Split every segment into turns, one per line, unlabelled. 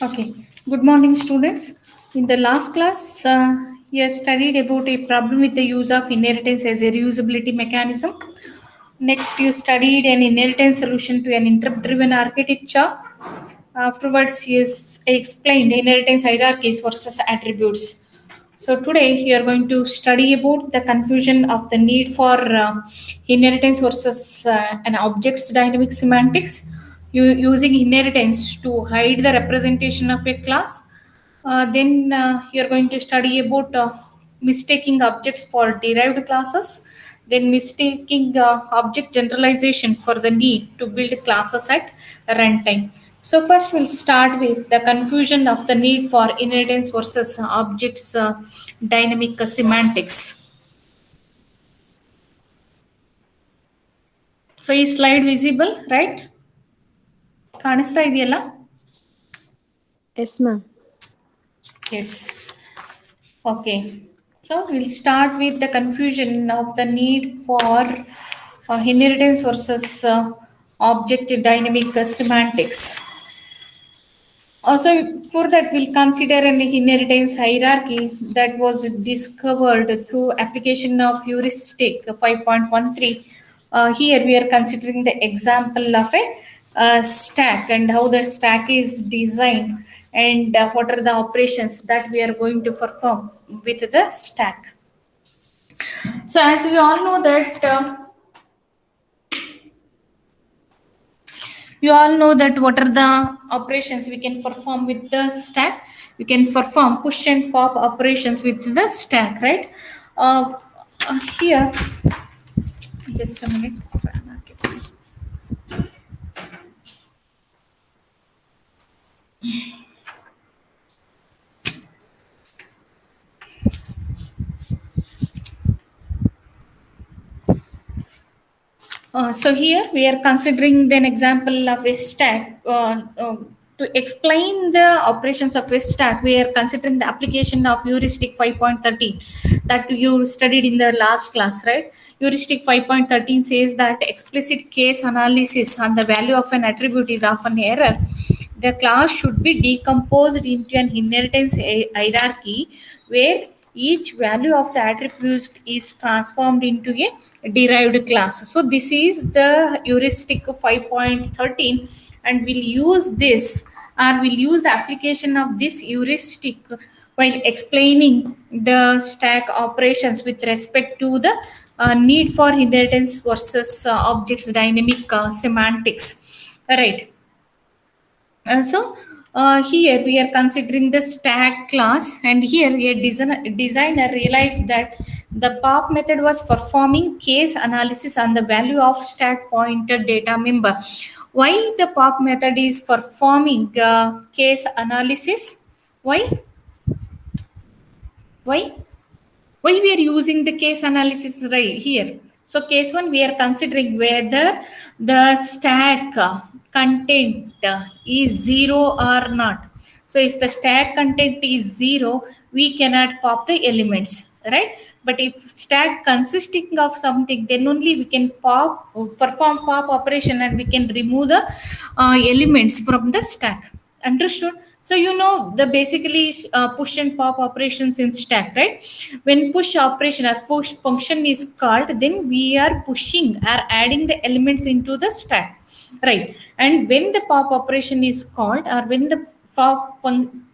Okay. Good morning, students. In the last class, you have studied about a problem with the use of inheritance as a reusability mechanism. Next, you studied an inheritance solution to an interrupt-driven architecture. Afterwards, you explained inheritance hierarchies versus attributes. So today, you are going to study about the confusion of the need for inheritance versus an object's dynamic semantics. Using inheritance to hide the representation of a class. Then you are going to study about mistaking objects for derived classes, then mistaking object generalization for the need to build classes at runtime. So first we'll start with the confusion of the need for inheritance versus objects dynamic semantics. So is slide visible, right? ಕಾಣಿಸ್ತಾ ಇದೆಯಲ್ಲ?
Yes, ma'am.
Yes. Okay. So we'll start with the confusion of the need for inheritance versus object dynamic semantics. Also, for that, we'll consider an inheritance hierarchy that was discovered through application of heuristic 5.13. Here, we are considering the example of a stack and how the stack is designed and what are the operations that we are going to perform with the stack. So, as we all know that you all know that what are the operations we can perform with the stack. We can perform push and pop operations with the stack, right? Here, just a minute. So here we are considering an example of a stack. To explain the operations of a stack, we are considering the application of heuristic 5.13 that you studied in the last class, right? Heuristic 5.13 says that explicit case analysis on the value of an attribute is often error. The class should be decomposed into an inheritance hierarchy where each value of the attribute is transformed into a derived class. So this is the heuristic 5.13, and we'll use this, or we'll use the application of this heuristic while explaining the stack operations with respect to the need for inheritance versus objects dynamic semantics, right? So here we are considering the stack class, and here a designer realized that the pop method was performing case analysis on the value of stack pointer data member. Why the pop method is performing case analysis? Why? Why? Why we are using the case analysis right here? So case one, we are considering whether the stack content is zero or not. So if the stack content is zero, we cannot pop the elements, right? But if stack consisting of something, then only we can perform pop operation, and we can remove the elements from the stack. Understood? So you know the basically push and pop operations in stack, right? When push operation or push function is called, then we are pushing or adding the elements into the stack, right? And when the pop operation is called, or when the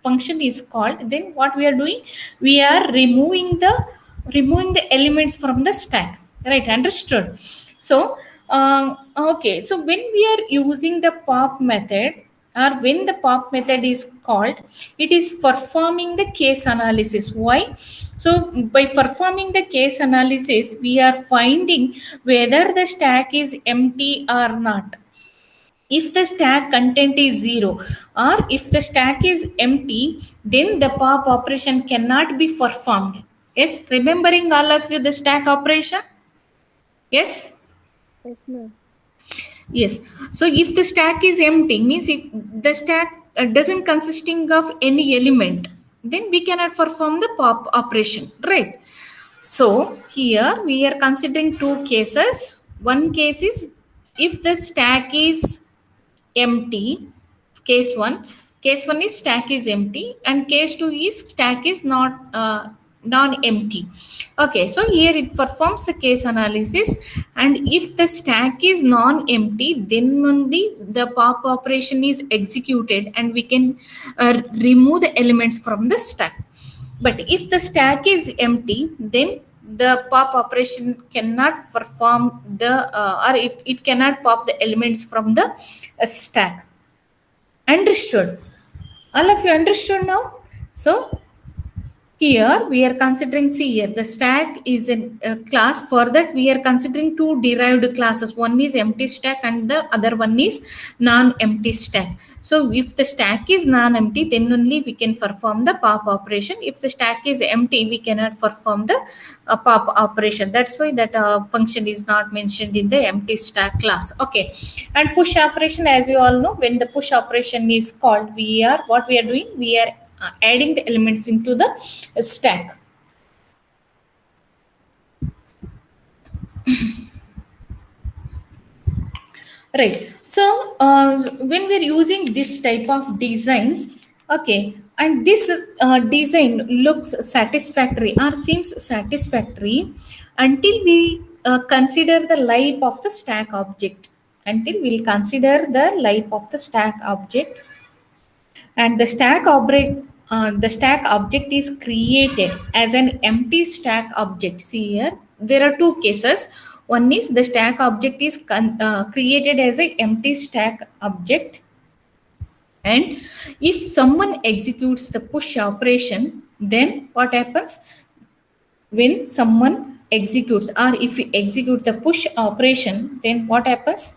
function is called, then what we are doing, we are removing the elements from the stack, right? Understood? So okay, so when we are using the pop method, or when the pop method is called, it is performing the case analysis. Why? So by performing the case analysis, we are finding whether the stack is empty or not. If the stack content is zero, or if the stack is empty, then the pop operation cannot be performed. Yes, remembering all of you the stack operation? Yes.
Yes, ma'am.
Yes. So if the stack is empty, means if the stack doesn't consisting of any element, then we cannot perform the pop operation, right? So here we are considering two cases. One case is if the stack is empty, case one. Case 1 is stack is empty and case 2 is stack is not non-empty. Okay, so here it performs the case analysis, and if the stack is non-empty, then only the pop operation is executed and we can remove the elements from the stack. But if the stack is empty, then the pop operation cannot perform the or it cannot pop the elements from the stack. Understood? All of you understood now? So here we are considering, see here, the stack is a class. For that we are considering two derived classes. One is empty stack and the other one is non-empty stack. So if the stack is non-empty, then only we can perform the pop operation. If the stack is empty, we cannot perform the pop operation. That's why that function is not mentioned in the empty stack class. Okay, and push operation, as you all know, when the push operation is called, what we are doing, we are adding the elements into the stack. Right. So when we're using this type of design, okay, and this design looks satisfactory or seems satisfactory until we consider the life of the stack object. Until we'll consider the life of the stack object, and the stack object is created as an empty stack object. See here, there are two cases. One is the stack object is created as an empty stack object, and if someone executes the push operation, then what happens? When someone executes, or if we execute the push operation, then what happens?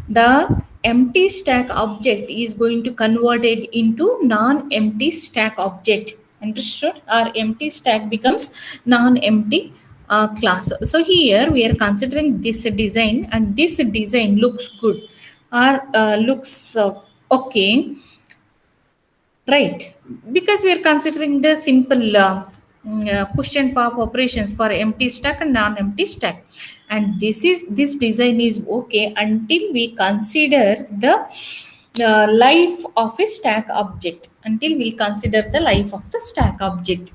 The empty stack object is going to convert it into non-empty stack object. Understood? Our empty stack becomes non-empty class. So here we are considering this design, and this design looks good or looks okay, right? Because we are considering the simple push and pop operations for empty stack and non-empty stack, and this design is okay until we consider the life of a stack object. Until we consider the life of the stack object.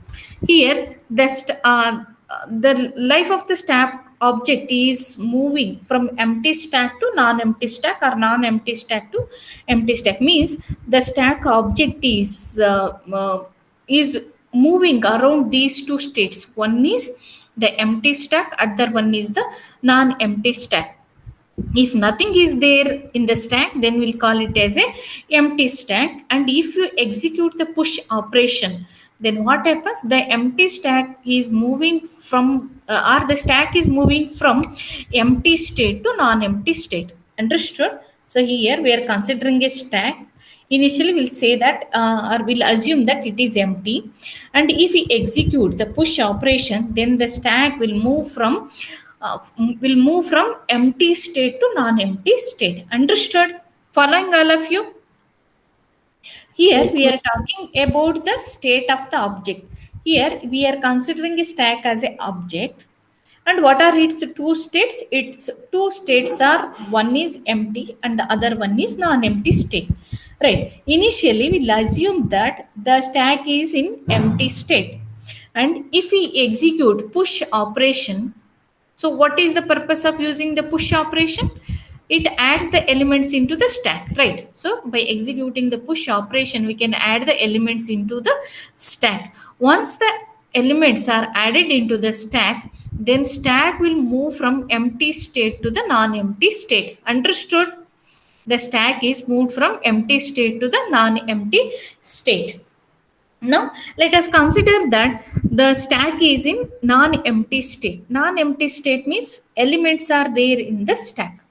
Here the life of the stack object is moving from empty stack to non-empty stack, or non-empty stack to empty stack. Means the stack object is moving around these two states. One is the empty stack, other one is the non-empty stack. If nothing is there in the stack, then we'll call it as a empty stack. And if you execute the push operation, then what happens? The empty stack is moving from or the stack is moving from empty state to non-empty state. Understood? So here we are considering a stack. Initially we'll say that or we'll assume that it is empty, and if we execute the push operation, then the stack uh, will move from empty state to non-empty state. Understood? Following all of you? Here
Yes,
we
ma'am.
are talking about the state of the object. Here we are considering a stack as an object. And what are its two states? Its two states are, one is empty and the other one is non-empty state. Right. Initially we'll assume that the stack is in empty state. And if we execute push operation, so what is the purpose of using the push operation? It adds the elements into the stack, right? So by executing the push operation, we can add the elements into the stack. Once the elements are added into the stack, then stack will move from empty state to the non-empty state. Understood? The stack is moved from empty state to the non-empty state. Now, let us consider that the stack is in non-empty state. Non-empty state means elements are there in the stack.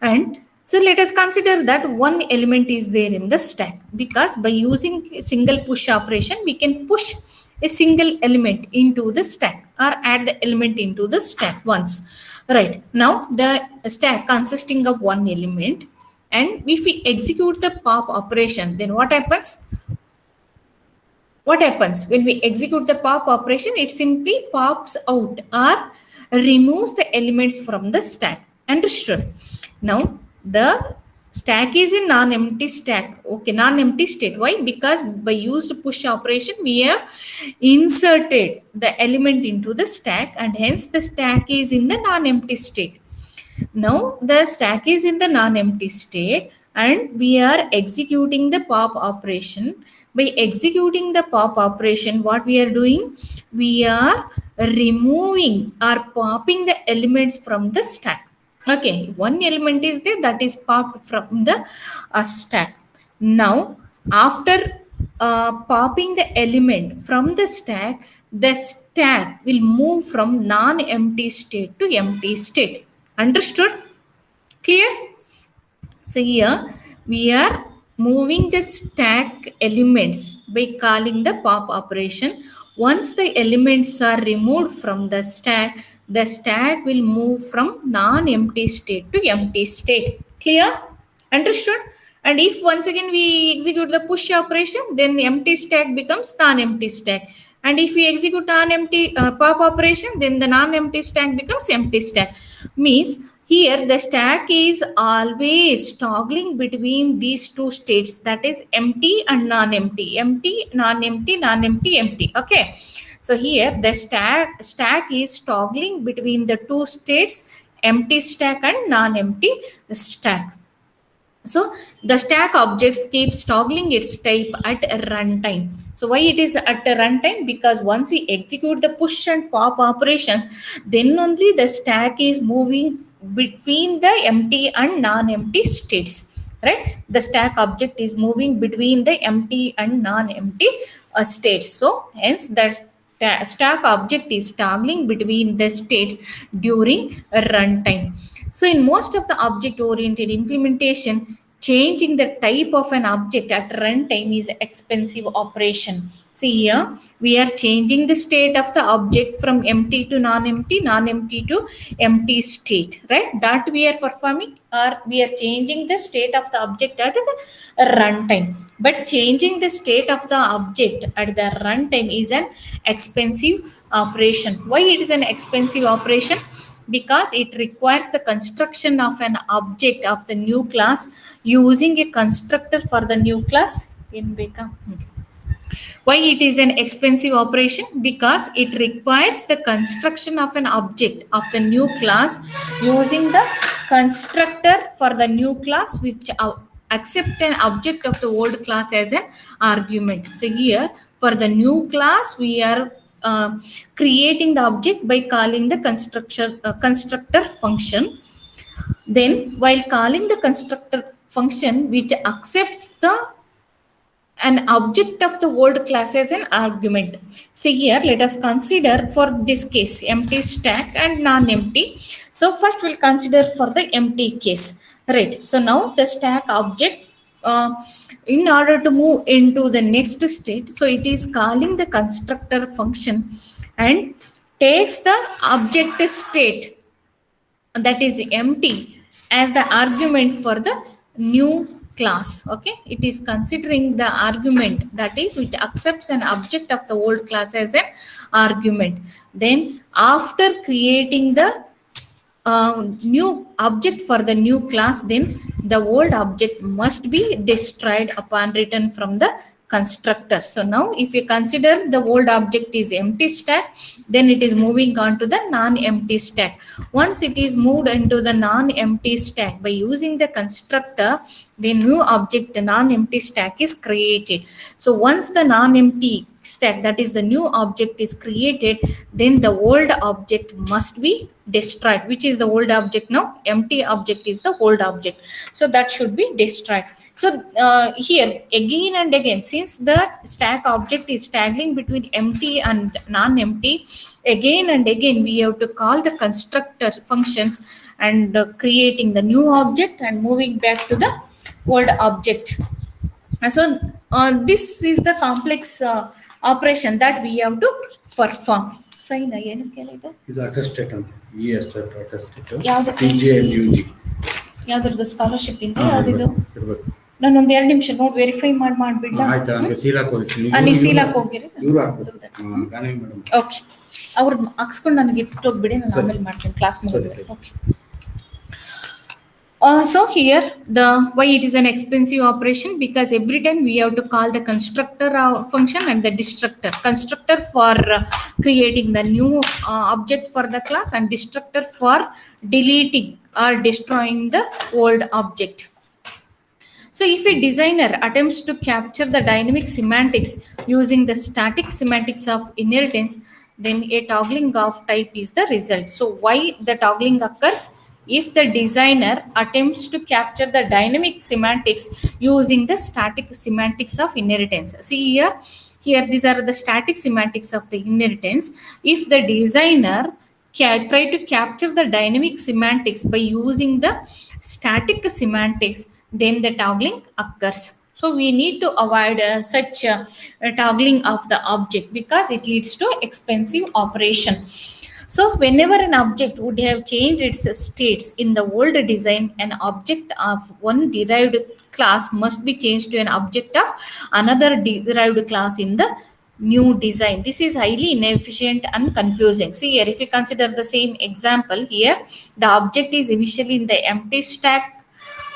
And so let us consider that one element is there in the stack, because by using a single push operation, we can push a single element into the stack or add the element into the stack once. Right. Now, the stack consisting of one element, and if we execute the pop operation, then what happens? What happens when we execute the pop operation? It simply pops out or removes the elements from the stack. Understood? Now the Stack is a non-empty stack. Okay, non-empty state. Why? Because by used push operation we have inserted the element into the stack, and hence the stack is in the non-empty state. Now the stack is in the non-empty state and we are executing the pop operation. By executing the pop operation, what we are doing? We are removing or popping the elements from the stack. Okay, one element is there that is popped from the stack. Now after popping the element from the stack will move from non-empty state to empty state. Understood? Clear? So here we are moving the stack elements by calling the pop operation. Once the elements are removed from the stack will move from non-empty state to empty state. Clear? Understood? And if once again we execute the push operation, then the empty stack becomes non-empty stack. And if we execute non-empty pop operation, then the non-empty stack becomes empty stack. Means here the stack is always toggling between these two states, that is empty and non-empty, empty, non-empty, non-empty, empty. Okay, so here the stack is toggling between the two states, empty stack and non-empty stack. So the stack objects keeps toggling its type at runtime. So why it is at runtime? Because once we execute the push and pop operations, then only the stack is moving between the empty and non-empty states, right? The stack object is moving between the empty and non-empty states. So hence the stack object is toggling between the states during runtime. So in most of the object-oriented implementation, changing the type of an object at runtime is expensive operation. See here, we are changing the state of the object from empty to non-empty, non-empty to empty state, right? That we are performing, or we are changing the state of the object at the runtime. But changing the state of the object at the runtime is an expensive operation. Why it is an expensive operation? Because it requires the construction of an object of the new class using a constructor for the new class in Beka. Why it is an expensive operation? Because it requires the construction of an object of the new class using the constructor for the new class which accept an object of the old class as an argument. So here for the new class we are creating the object by calling the constructor function. Then while calling the constructor function which accepts the an object of the old class as an argument. See here, let us consider for this case empty stack and non-empty. So first we'll consider for the empty case, right? So now the stack object in order to move into the next state, so it is calling the constructor function and takes the object state that is empty as the argument for the new class. Okay, it is considering the argument that is which accepts an object of the old class as an argument. Then after creating the new object for the new class, then the old object must be destroyed upon return from the constructor. So now if you consider the old object is empty stack, then it is moving on to the non-empty stack. Once it is moved into the non-empty stack by using the constructor, the new object, the non-empty stack is created. So once the non-empty stack, that is the new object is created, then the old object must be destroyed. Which is the old object now? Empty object is the old object. So that should be destroyed. So here again and again, since the stack object is toggling between empty and non-empty, again and again we have to call the constructor functions and creating the new object and moving back to the old object. So this is the complex operation that we have to perform. Saina ಏನು ಕೇಳಿದೆ?
ಇದು ಅಟೆಸ್ಟೇಟ್ ಅಂತ ಅಟೆಸ್ಟೇಟ್
ಯಾವುದು?
PG and UG
ಯಾವ್ದ್ರದ್ದು scholarship ಇಂದ ಯಾವ್ದಿದು? ನಾನೊಂದು 2 ನಿಮಿಷ ನೋಡಿ verify ಮಾಡ್ಬಿಡ್ಲಾ?
ಆಯ್ತು, ಹಂಗೆ ಸೀಲ್ ಹಾಕೋದಿತ್ತು.
ನೀವು ಸೀಲ್ ಹಾಕೋಗಿರಿ,
ಇವ್ರು ಹಾಕೋದು ಗಾನವಿ ಮೇಡಮ್.
ಓಕೆ, ಅವ್ರು ಹಾಕ್ಸ್ಕೊಂಡು ನನಗೆ ಇಟ್ಟು ಹೋಗ್ಬಿಡಿ, ನಾನು ಆಮೇಲೆ ಮಾಡ್ತೀನಿ ಕ್ಲಾಸ್ ಮುಗಿದ್ರೆ. Okay So here the why it is an expensive operation, because every time we have to call the constructor function and the destructor. Constructor for creating the new object for the class, and destructor for deleting or destroying the old object. So if a designer attempts to capture the dynamic semantics using the static semantics of inheritance, then a toggling of type is the result. So why the toggling occurs? If the designer attempts to capture the dynamic semantics using the static semantics of inheritance. See here these are the static semantics of the inheritance. If the designer try to capture the dynamic semantics by using the static semantics, then the toggling occurs. So we need to avoid such toggling of the object, because it leads to expensive operation. So whenever an object would have changed its states in the old design, an object of one derived class must be changed to an object of another derived class in the new design. This is highly inefficient and confusing. See here, if you consider the same example here, the object is initially in the empty stack,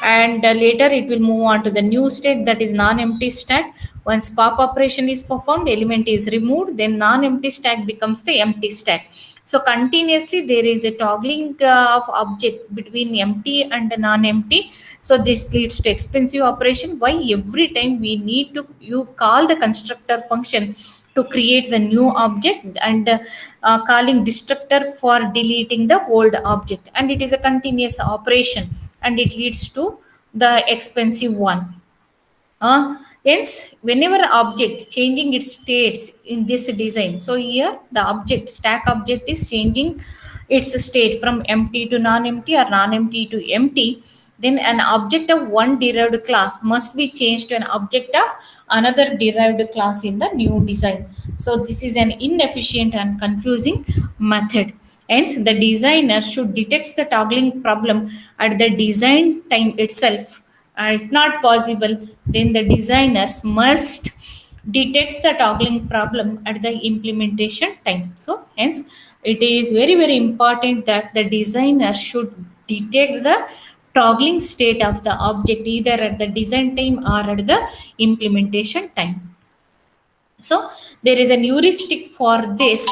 and later it will move on to the new state, that is non-empty stack. Once pop operation is performed, element is removed, then non-empty stack becomes the empty stack. So continuously there is a toggling of object between empty and non-empty. So this leads to expensive operation. Why? Every time we need to you call the constructor function to create the new object, and calling destructor for deleting the old object, and it is a continuous operation, and it leads to the expensive one. Hence, whenever object changing its states in this design, so here the object stack object is changing its state from empty to non-empty or non-empty to empty, then an object of one derived class must be changed to an object of another derived class in the new design. So this is an inefficient and confusing method. Hence, the designer should detect the toggling problem at the design time itself. If not possible, then the designers must detect the toggling problem at the implementation time. So hence it is very very important that the designer should detect the toggling state of the object either at the design time or at the implementation time. So there is a heuristic for this.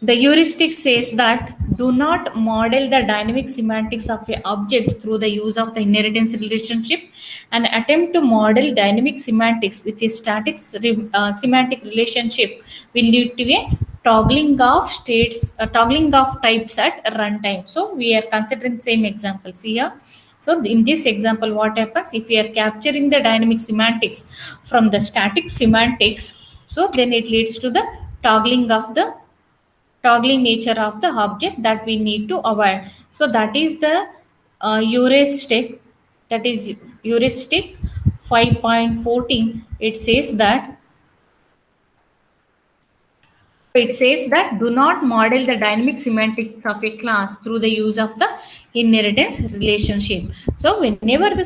The heuristic says that do not model the dynamic semantics of an object through the use of the inheritance relationship, and attempt to model dynamic semantics with a static semantic relationship will lead to a toggling of states, toggling of types at runtime. So we are considering same examples here. So in this example, what happens if we are capturing the dynamic semantics from the static semantics? So then it leads to the toggling nature of the object that we need to avoid. So that is the heuristic, that is heuristic 5.14. It says that do not model the dynamic semantics of a class through the use of the inheritance relationship. So whenever the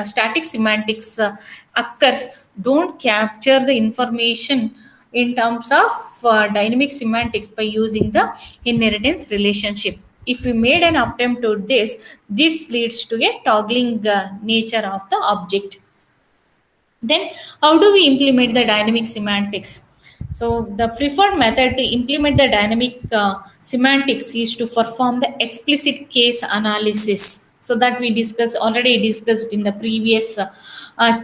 static semantics occurs, don't capture the information in terms of dynamic semantics by using the inheritance relationship. If we made an attempt to this leads to a toggling nature of the object. Then, how do we implement the dynamic semantics? So, the preferred method to implement the dynamic semantics is to perform the explicit case analysis. So that we already discussed in the previous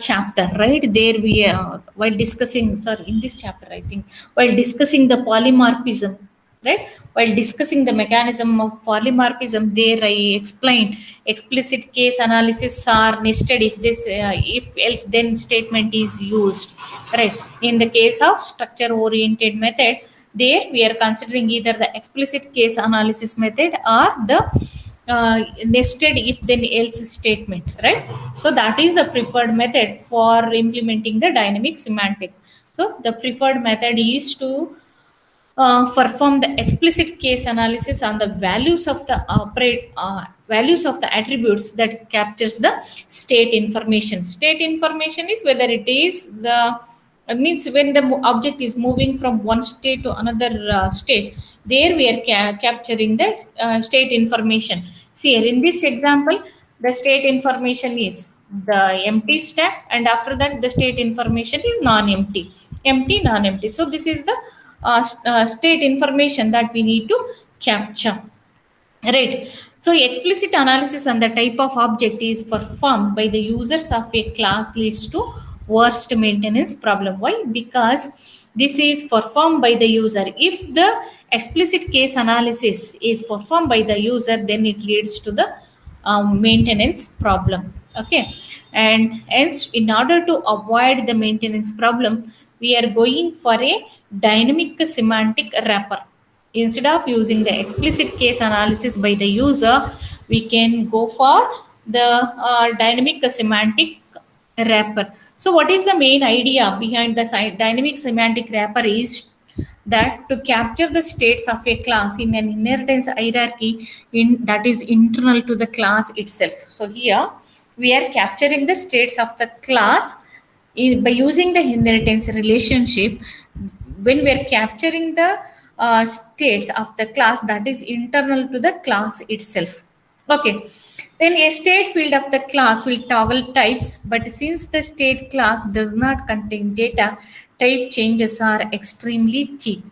chapter, right? There we while discussing, sorry, in this chapter, I think, while discussing the polymorphism, right, while discussing the mechanism of polymorphism, there I explained explicit case analysis are nested if else then statement is used, right? In the case of structure oriented method, there we are considering either the explicit case analysis method or the nested if then else statement, right? So that is the preferred method for implementing the dynamic semantic. So the preferred method is to perform the explicit case analysis on the values of the attributes that captures the state information. State information is whether it is the means when the object is moving from one state to another state, There we are capturing the state information. See here in this example, the state information is the empty stack, and after that the state information is non-empty, empty, non-empty. So this is the state information that we need to capture. Right. So explicit analysis on the type of object is performed by the users of a class leads to worst maintenance problem. Why? Because this is performed by the user. If the explicit case analysis is performed by the user, then it leads to the maintenance problem. Okay. And hence, in order to avoid the maintenance problem, we are going for a dynamic semantic wrapper. Instead of using the explicit case analysis by the user, we can go for the dynamic semantic wrapper. So what is the main idea behind the dynamic semantic wrapper is that to capture the states of a class in an inheritance hierarchy that is internal to the class itself. So here we are capturing the states of the class by using the inheritance relationship. When we are capturing the states of the class that is internal to the class itself. Okay, then a state field of the class will toggle types, but since the state class does not contain data, type changes are extremely cheap.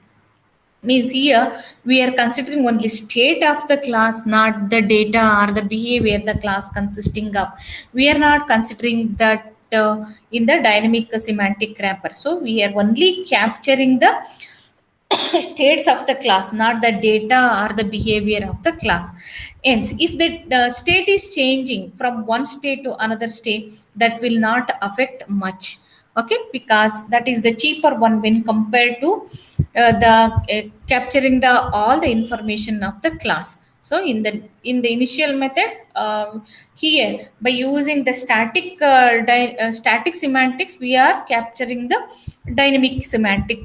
Means here we are considering only state of the class, not the data or the behavior the class consisting of. We are not considering that in the dynamic semantic wrapper. So we are only capturing the states of the class, not the data or the behavior of the class. Hence, if the state is changing from one state to another state, that will not affect much. Okay, because that is the cheaper one when compared to the capturing the all the information of the class. So in the initial method, here by using the static semantics, we are capturing the dynamic semantic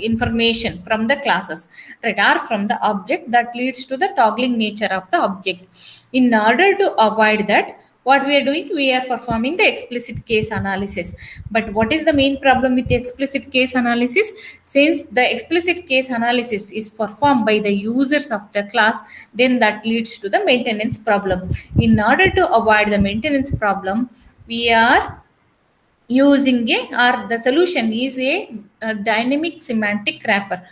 information from the classes, right, or from the object that leads to the toggling nature of the object. In order to avoid that, what we are doing, we are performing the explicit case analysis. But what is the main problem with the explicit case analysis? Since the explicit case analysis is performed by the users of the class, then that leads to the maintenance problem. In order to avoid the maintenance problem, we are using or the solution is a dynamic semantic wrapper.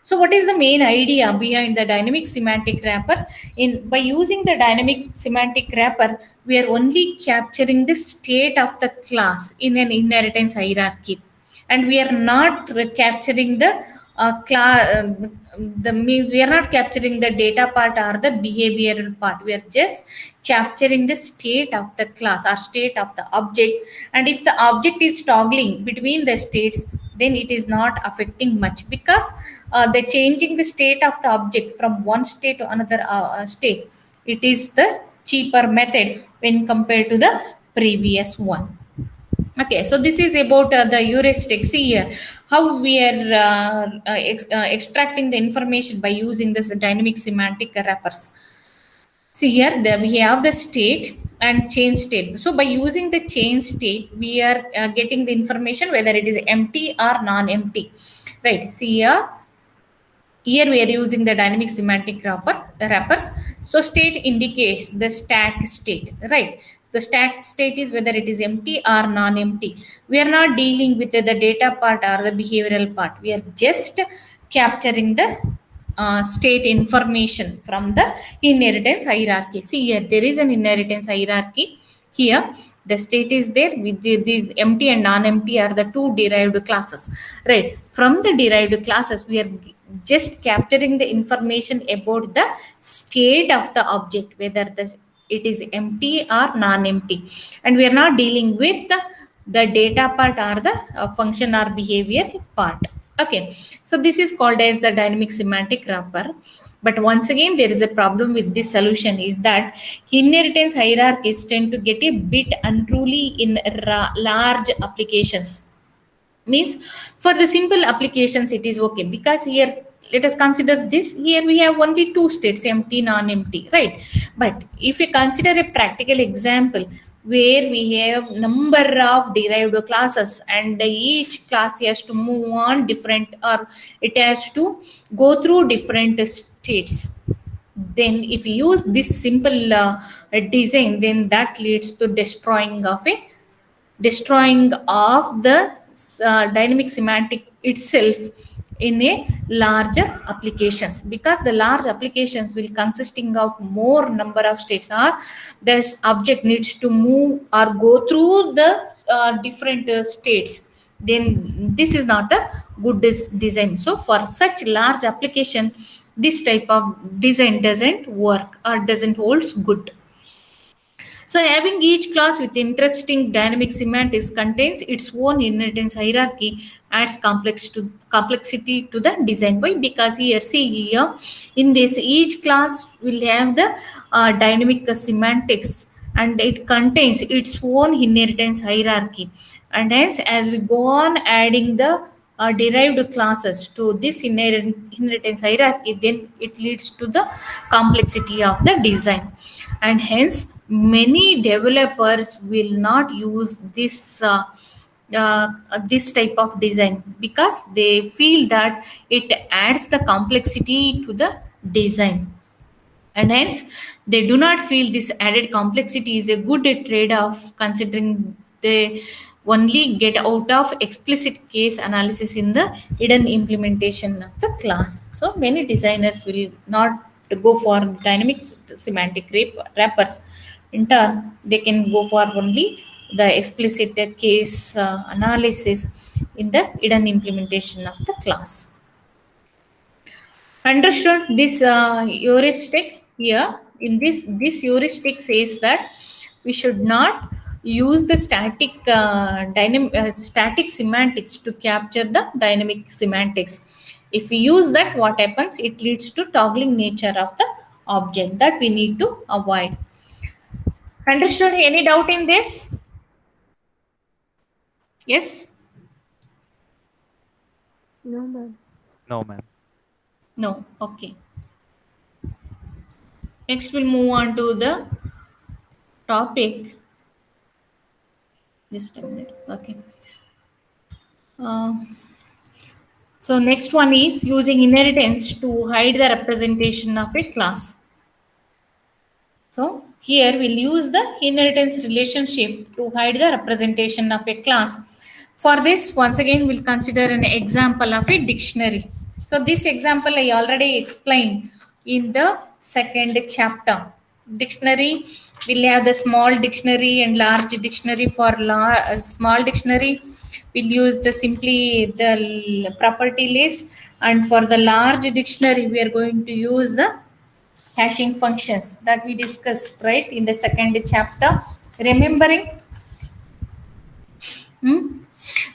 So what is the main idea behind the dynamic semantic wrapper? In by using the dynamic semantic wrapper, we are only capturing the state of the class in an inheritance hierarchy, and we are not capturing the we are not capturing the data part or the behavioral part. We are just capturing the state of the class or state of the object, and if the object is toggling between the states, then it is not affecting much, because the changing the state of the object from one state to another state, it is the cheaper method when compared to the previous one. Okay, so this is about the heuristics. See here how we are extracting the information by using this dynamic semantic wrappers. See here, we have the state and change state. So by using the change state, we are getting the information whether it is empty or non-empty. Right. See here we are using the dynamic semantic wrappers. So state indicates the stack state, right? The stack state is whether it is empty or non-empty. We are not dealing with the data part or the behavioral part. We are just capturing the state information from the inheritance hierarchy. See here, there is an inheritance hierarchy. Here, the state is there with these empty and non-empty are the two derived classes, right? From the derived classes, we are just capturing the information about the state of the object, whether it is empty or non-empty, and we are not dealing with the data part or the function or behavior part. Okay, so this is called as the dynamic semantic wrapper. But once again, there is a problem with this solution is that inheritance hierarchies tend to get a bit unruly in large applications. Means for the simple applications, it is okay, because here let us consider this. Here we have only two states, empty, non-empty, right? But if you consider a practical example where we have number of derived classes, and each class has to move on different, or it has to go through different states. Then if you use this simple design, then that leads to destroying of the dynamic semantic itself in a larger applications, because the large applications will consisting of more number of states, or this object needs to move or go through the different states. Then this is not a good design. So for such large application, this type of design doesn't work or doesn't holds good. So having each class with interesting dynamic semantics contains its own inheritance hierarchy, adds complexity to the design. Why? Because here, see here, in this each class will have the dynamic semantics, and it contains its own inheritance hierarchy. And hence, as we go on adding the derived classes to this inheritance hierarchy, then it leads to the complexity of the design. And hence many developers will not use this type of design, because they feel that it adds the complexity to the design, and hence they do not feel this added complexity is a good trade-off, considering they only get out of explicit case analysis in the hidden implementation of the class. So many designers will not go for dynamic semantic wrappers. In turn, they can go for only the explicit case analysis in the hidden implementation of the class. Understood this heuristic here. In this heuristic says that we should not use the static semantics to capture the dynamic semantics. If we use that, what happens? It leads to toggling nature of the object that we need to avoid. Understood? Any doubt in this? Yes?
No, ma'am.
No, ma'am.
No. Okay. Next, we'll move on to the topic. Just a minute. Okay. So next one is using inheritance to hide the representation of a class. So here we'll use the inheritance relationship to hide the representation of a class. For this, once again, we'll consider an example of a dictionary. So this example I already explained in the second chapter. Dictionary, we'll have the small dictionary and large dictionary. For small dictionary, we'll use the simply the property list, and for the large dictionary, we are going to use the hashing functions that we discussed right in the second chapter. Remembering?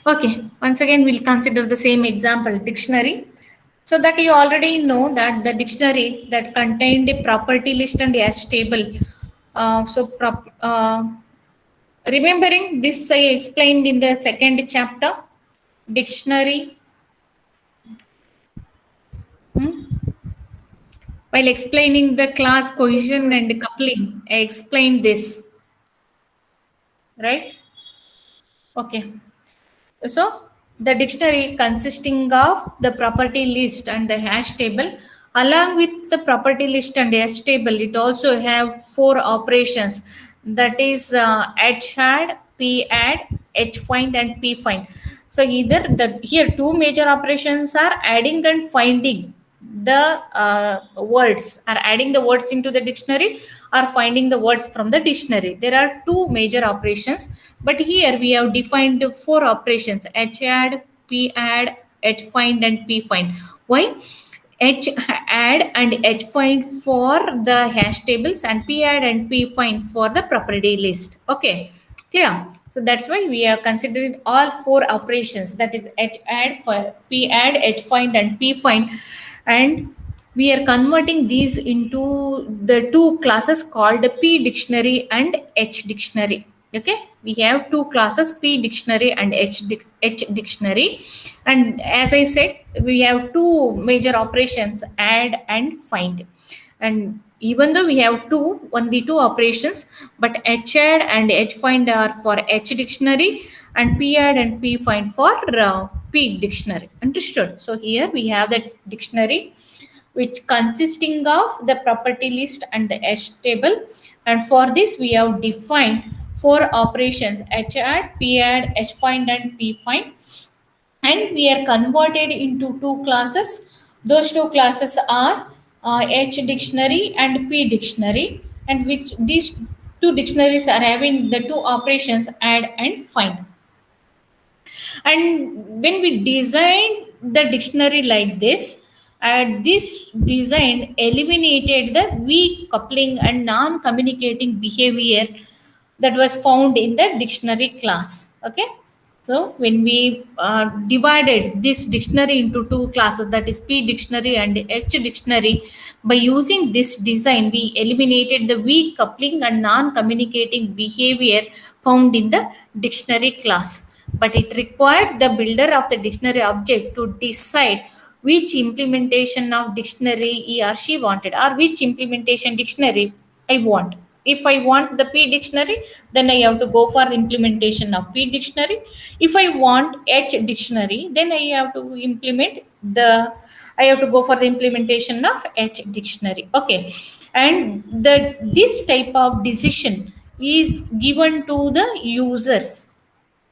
Okay, once again we'll consider the same example, dictionary. So that you already know that the dictionary that contained a property list and hash table. Remembering this I explained in the second chapter, dictionary. While explaining the class cohesion and coupling, I explained this, right? Okay. So the dictionary consisting of the property list and the hash table. Along with the property list and hash table, it also have 4 operations. That is hash-add, p-add, h-find, and p-find. So either here 2 major operations are adding and finding the words, are adding the words into the dictionary or finding the words from the dictionary. There are 2 major operations, but here we have defined 4 operations: hash-add, p-add, h-find, and p-find. Why? H-add and h-find for the hash tables, and p-add and p-find for the property list. Okay, clear? So that's why we are considering all 4 operations, that is hash-add, p-add, h-find, and p-find, and we are converting these into the 2 classes called p dictionary and h dictionary. Okay, we have 2 classes, p dictionary and h dictionary, and as I said, we have 2 major operations, add and find. And even though we have only two operations, but HADD and HFIND are for H dictionary and PADD and PFIND for P dictionary. Understood? So here we have the dictionary which consisting of the property list and the H table, and for this we have defined four operations: HADD, PADD, HFIND and PFIND, and we are converted into two classes. Those two classes are H dictionary and P dictionary, and which these two dictionaries are having the two operations add and find. And when we designed the dictionary like this design eliminated the weak coupling and non-communicating behavior that was found in the dictionary class. Okay, so when we divided this dictionary into two classes, that is P dictionary and H dictionary, by using this design we eliminated the weak coupling and non-communicating behavior found in the dictionary class, but it required the builder of the dictionary object to decide which implementation of dictionary he or she wanted, or which implementation dictionary I want. If I want the P dictionary, then I have to go for the implementation of P dictionary. If I want H dictionary, then I have to go for the implementation of H dictionary. Okay, and this type of decision is given to the users,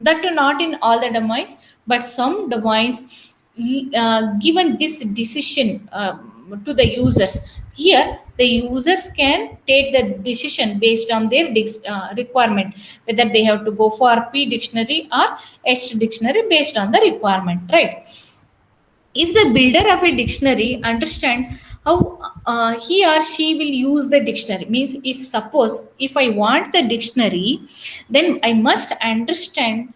that too not in all the domains, but some domains given this decision to the users. Here the users can take the decision based on their requirement, whether they have to go for P dictionary or H dictionary based on the requirement, right? If the builder of a dictionary understand how he or she will use the dictionary, means if suppose if I want the dictionary, then I must understand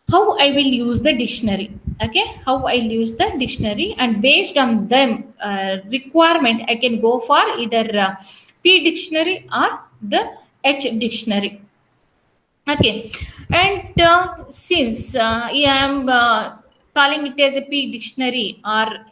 how I will use the dictionary. Okay, how I'll use the dictionary, and based on them requirement, I can go for either P dictionary or the H dictionary. Okay, and since I am calling it as a P dictionary or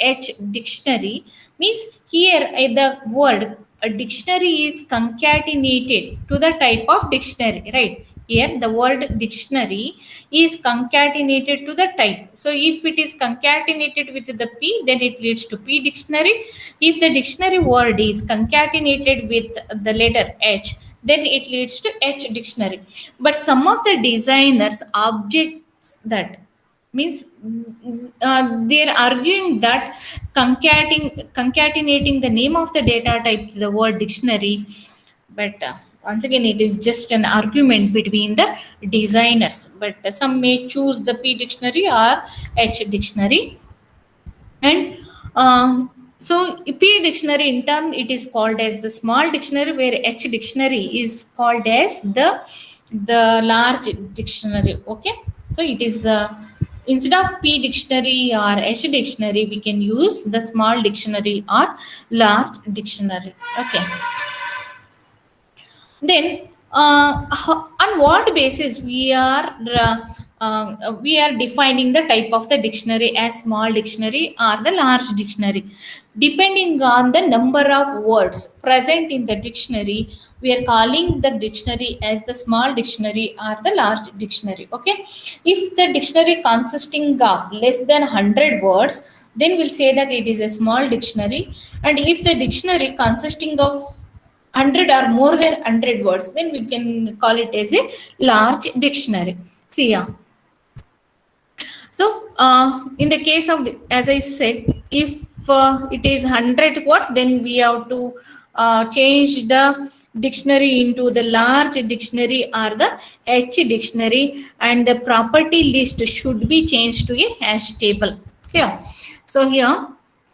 H dictionary, means here the word a dictionary is concatenated to the type of dictionary, right? Here the word dictionary is concatenated to the type. So if it is concatenated with the P, then it leads to P dictionary. If the dictionary word is concatenated with the letter H, then it leads to H dictionary. But some of the designers objects that, means they're arguing that concatenating the name of the data type to the word dictionary, but once again it is just an argument between the designers, but some may choose the P dictionary or H dictionary. And so P dictionary in turn it is called as the small dictionary, where H dictionary is called as the large dictionary. Okay, so it is instead of P dictionary or H dictionary, we can use the small dictionary or large dictionary. Okay, then on what basis we are defining the type of the dictionary as small dictionary or the large dictionary? Depending on the number of words present in the dictionary, we are calling the dictionary as the small dictionary or the large dictionary. Okay, if the dictionary consisting of less than 100 words, then we'll say that it is a small dictionary. And if the dictionary consisting of 100 or more than 100 words, then we can call it as a large dictionary. See, yeah. So in the case of, as I said, if it is 100 word, then we have to change the dictionary into the large dictionary or the H dictionary, and the property list should be changed to a hash table. Okay, so here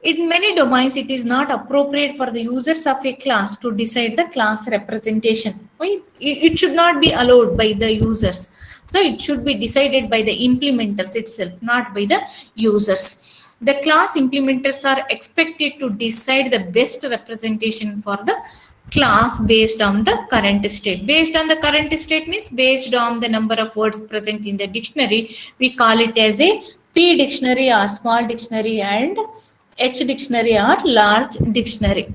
in many domains, it is not appropriate for the users of a class to decide the class representation. It should not be allowed by the users. So it should be decided by the implementers itself, not by the users. The class implementers are expected to decide the best representation for the class based on the current state. Based on the current state means based on the number of words present in the dictionary, we call it as a P dictionary or small dictionary, and H dictionary or large dictionary.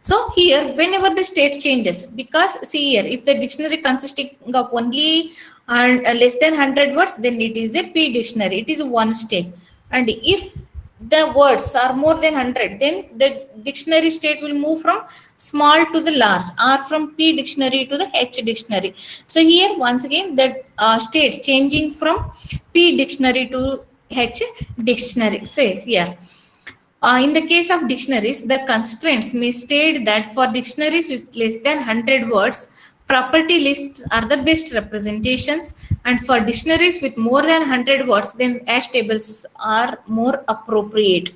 So here, whenever the state changes, because see here, if the dictionary consisting of only less than 100 words, then it is a P dictionary. It is one state. And if the words are more than 100, then the dictionary state will move from small to the large, or from P dictionary to the H dictionary. So here, once again, the state changing from P dictionary to H dictionary. Say here. In the case of dictionaries, the constraints may state that for dictionaries with less than 100 words, property lists are the best representations, and for dictionaries with more than 100 words, then hash tables are more appropriate.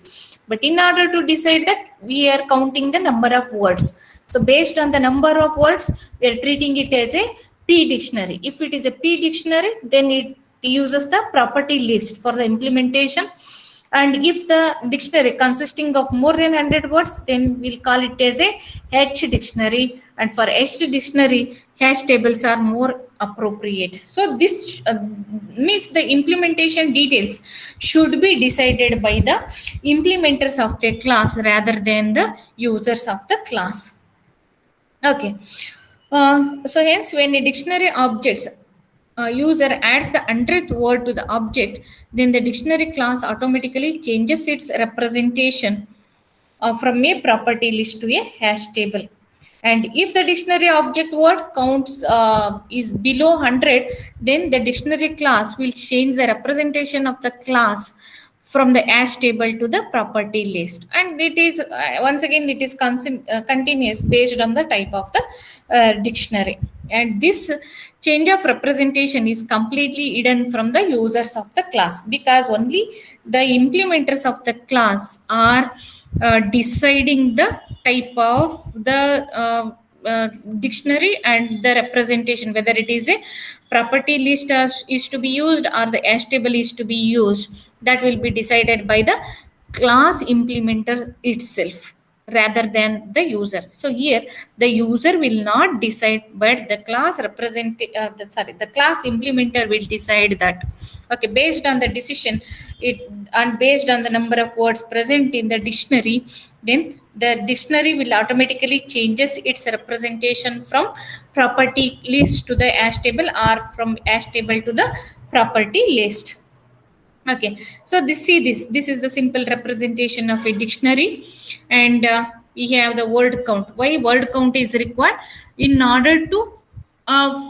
But in order to decide that, we are counting the number of words. So based on the number of words, we are treating it as a P dictionary. If it is a P dictionary, then it uses the property list for the implementation. And if the dictionary consisting of more than 100 words, then we'll call it as a H dictionary. And for H dictionary, hash tables are more appropriate. So this means the implementation details should be decided by the implementers of the class rather than the users of the class. Okay. So hence, when a dictionary objects user adds the 100th word to the object, then the dictionary class automatically changes its representation from a property list to a hash table. And if the dictionary object word counts is below 100, then the dictionary class will change the representation of the class from the hash table to the property list. And it is once again, it is continuous based on the type of the dictionary. And this change of representation is completely hidden from the users of the class, because only the implementers of the class are deciding the type of the dictionary and the representation, whether it is a property list is to be used or the hash table is to be used. That will be decided by the class implementer itself rather than the user. So here the user will not decide, but the class the class implementer will decide that. Okay, based on the decision and based on the number of words present in the dictionary, then the dictionary will automatically changes its representation from property list to the hash table, or from hash table to the property list. Okay, so this is the simple representation of a dictionary. And we have the word count. Why word count is required? In order to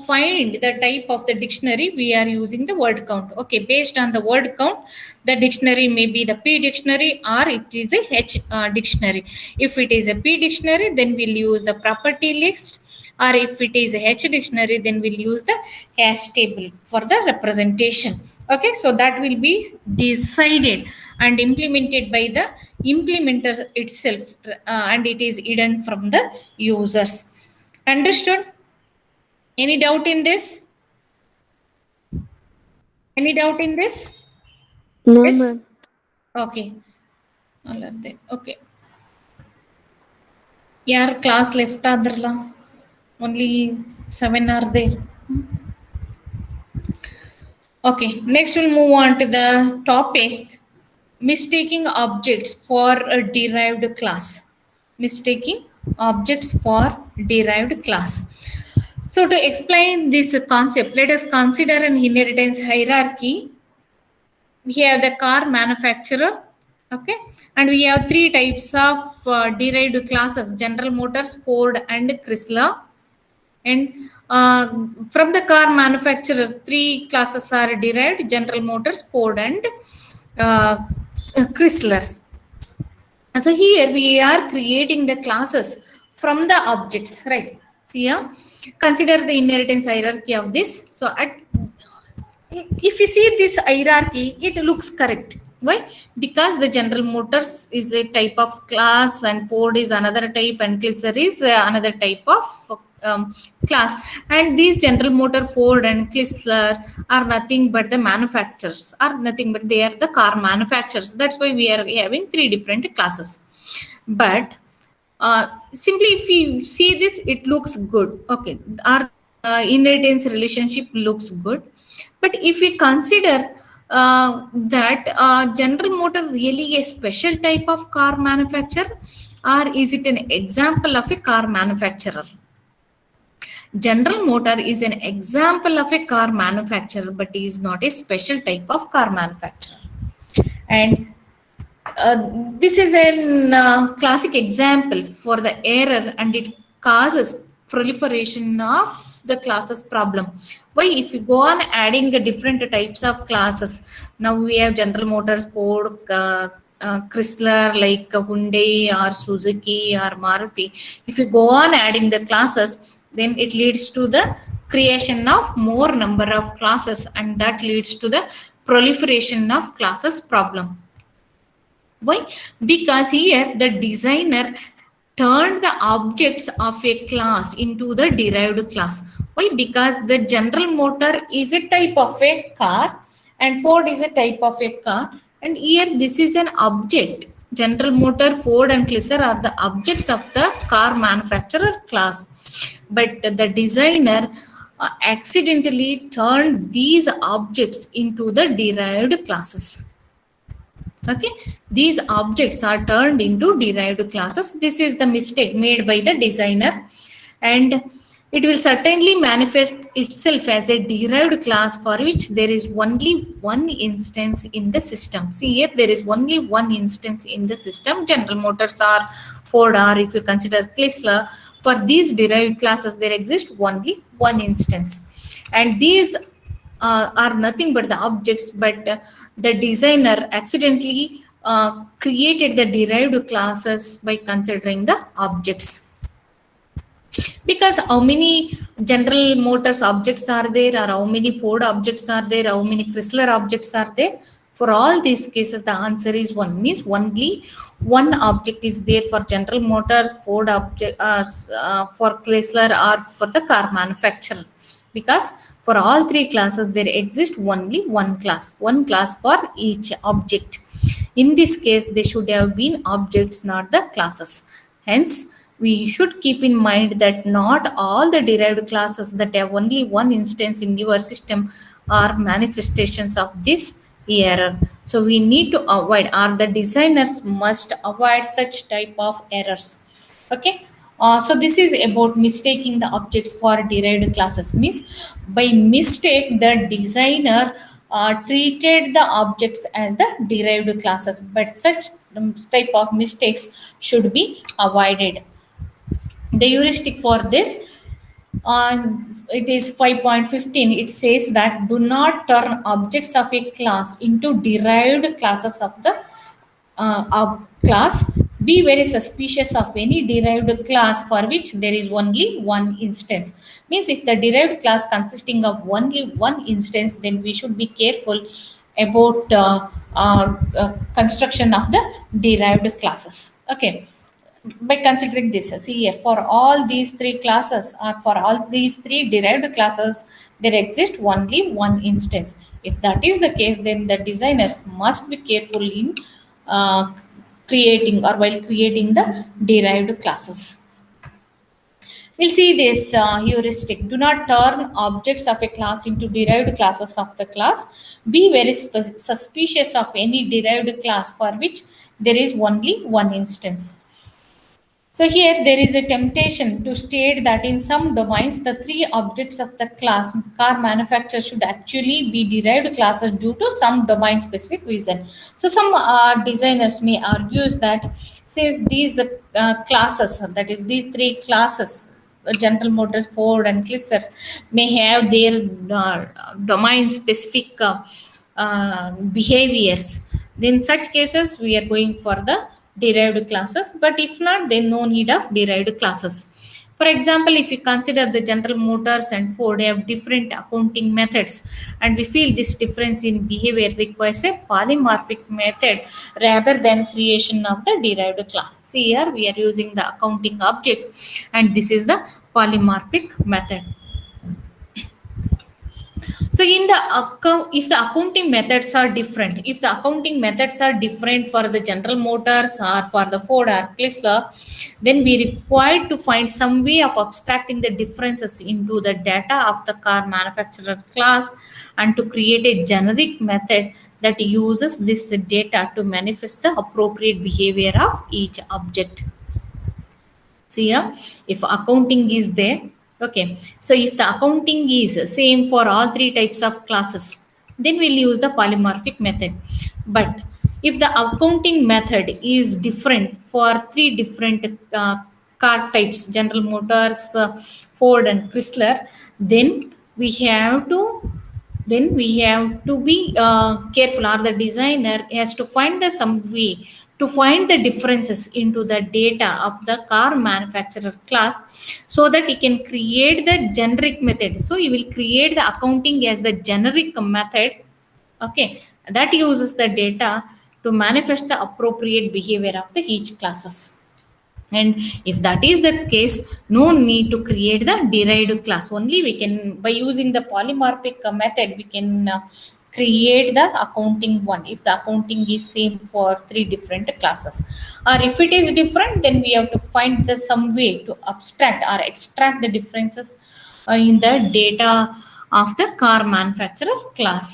find the type of the dictionary, we are using the word count. Okay, based on the word count, the dictionary may be the P dictionary or it is a H dictionary. If it is a P dictionary, then we'll use the property list, or if it is a H dictionary, then we'll use the hash table for the representation. Okay, so that will be decided and implemented by the implementer itself, and it is hidden from the users. Understood? Any doubt in this? Any doubt in this?
No,
Yes?
ma'am.
Okay. All are there. Okay. Yaar class left adralla. Only 7 are there. Okay. Next we'll move on to the topic mistaking objects for a derived class. Mistaking objects for derived class. So to explain this concept, let us consider an inheritance hierarchy. We have the car manufacturer, okay, and we have three types of derived classes: General Motors, Ford, and Chrysler. And from the car manufacturer, three classes are derived: General Motors, Ford, and Chrysler. So here we are creating the classes from the objects, right? See here, consider the inheritance hierarchy of this. So if you see this hierarchy, it looks correct. Why? Because the General Motors is a type of class, and Ford is another type, and Chrysler is another type of class. And these General Motor, Ford, and Chrysler are nothing but the manufacturers, are nothing but they are the car manufacturers. That's why we are having three different classes. But simply if you see this, it looks good. Okay, our inheritance relationship looks good. But if we consider that General Motor really a special type of car manufacturer, or is it an example of a car manufacturer? General Motor is an example of a car manufacturer, but is not a special type of car manufacturer. And this is a classic example for the error, and it causes proliferation of the classes problem. Why? If you go on adding the different types of classes, now we have General Motors, Ford, Chrysler, like Hyundai or Suzuki or Maruti. If you go on adding the classes, then it leads to the creation of more number of classes, and that leads to the proliferation of classes problem. Why? Because here the designer turned the objects of a class into the derived class. Why? Because the General Motor is a type of a car and Ford is a type of a car, and here this is an object. General Motor, Ford and Chrysler are the objects of the car manufacturer class, but the designer accidentally turned these objects into the derived classes. Okay, these objects are turned into derived classes. This is the mistake made by the designer, and it will certainly manifest itself as a derived class for which there is only one instance in the system. See here, there is only one instance in the system. General Motors or Ford, or if you consider Chrysler, for these derived classes there exists only one instance, and these are nothing but the objects, but the designer accidentally created the derived classes by considering the objects. Because how many General Motors objects are there, or how many Ford objects are there, how many Chrysler objects are there? For all these cases, the answer is one, means only one object is there for General Motors, Ford object, for Chrysler, or for the car manufacturer. Because for all three classes, there exists only one class for each object. In this case, they should have been objects, not the classes. Hence, we should keep in mind that not all the derived classes that have only one instance in your system are manifestations of this error. So we need to avoid, or the designers must avoid such type of errors. Okay. So this is about mistaking the objects for derived classes. Means by mistake the designer treated the objects as the derived classes, but such type of mistakes should be avoided. The heuristic for this, it is 5.15. It says that do not turn objects of a class into derived classes of the class. Be very suspicious of any derived class for which there is only one instance. Means if the derived class consisting of only one instance, then we should be careful about construction of the derived classes. Okay. By considering this, see here, for all these three classes, or for all these three derived classes, there exists only one instance. If that is the case, then the designers must be careful in creating, or while creating the derived classes. We'll see this heuristic. Do not turn objects of a class into derived classes of the class. Be very suspicious of any derived class for which there is only one instance. So here there is a temptation to state that in some domains, the three objects of the class car manufacturer should actually be derived classes due to some domain specific reason. So some designers may argue that since these classes, that is these three classes, General Motors, Ford and Chrysler, may have their domain specific behaviors, then in such cases we are going for the derived classes, but if not, then no need of derived classes. For example, if you consider the General Motors and Ford have different accounting methods, and we feel this difference in behavior requires a polymorphic method rather than creation of the derived class. See here, we are using the accounting object, and this is the polymorphic method. So in the account, if the accounting methods are different, for the General Motors or for the Ford or Chrysler, then we required to find some way of abstracting the differences into the data of the car manufacturer class, and to create a generic method that uses this data to manifest the appropriate behavior of each object. See here, if accounting is there, okay, so if the accounting is same for all three types of classes, then we'll use the polymorphic method. But if the accounting method is different for three different car types, General Motors, Ford and Chrysler, then we have to be careful, or the designer has to find the some way to find the differences into the data of the car manufacturer class, so that he can create the generic method. So he will create the accounting as the generic method, okay, that uses the data to manifest the appropriate behavior of the each classes. And if that is the case, no need to create the derived class. Only we can, by using the polymorphic method, we can create the accounting one if the accounting is same for three different classes. Or if it is different, then we have to find the some way to abstract or extract the differences in the data of the car manufacturer class.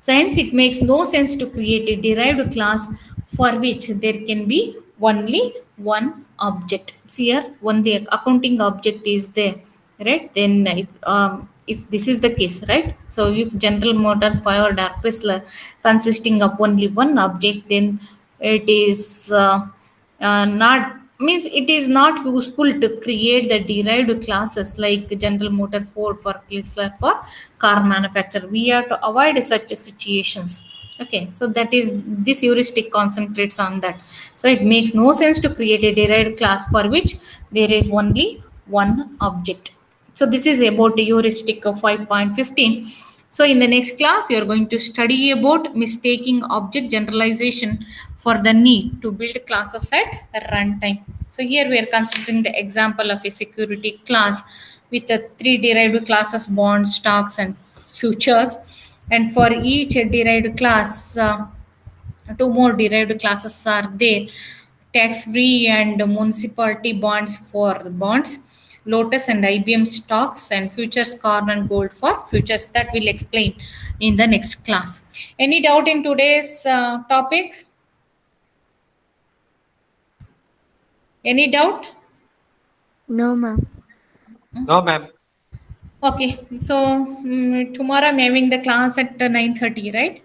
So hence it makes no sense to create a derived class for which there can be only one object. See here, one the accounting object is there, right? Then if this is the case, right? So if General Motors, Ford or Chrysler consisting of only one object, then it is not, means it is not useful to create the derived classes like General Motor, Ford for Chrysler for car manufacturer. We have to avoid such situations. Okay, so that is, this heuristic concentrates on that. So it makes no sense to create a derived class for which there is only one object. So this is about heuristic of 5.15. So in the next class, you are going to study about mistaking object generalization for the need to build classes at runtime. So here we are considering the example of a security class with the three derived classes: bonds, stocks, and futures. And for each derived class, two more derived classes are there: tax-free and municipality bonds for bonds, Lotus and IBM stocks, and futures, corn and gold for futures. That will explain in the next class. Any doubt in today's topics? Any doubt?
No, ma'am.
No, ma'am.
Okay, so tomorrow I'm having the class at 9:30, right?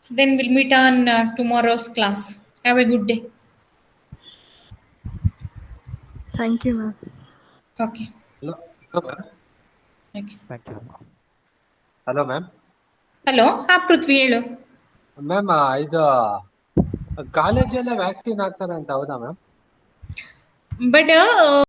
So then we'll meet on tomorrow's class. Have a good day.
Thank you, ma'am.
Okay.
Hello, hello, ma'am.
Okay.
Thank you. Hello, ma'am.
Hello ಹಾ ಪೃಥ್ವಿ ಹೇಳು.
Ma'am ಇದು ಕಾಲೇಜಲ್ಲೇ vaccine ಹಾಕ್ತಾರೆ ಅಂತ ಹೌದಾ ma'am?
But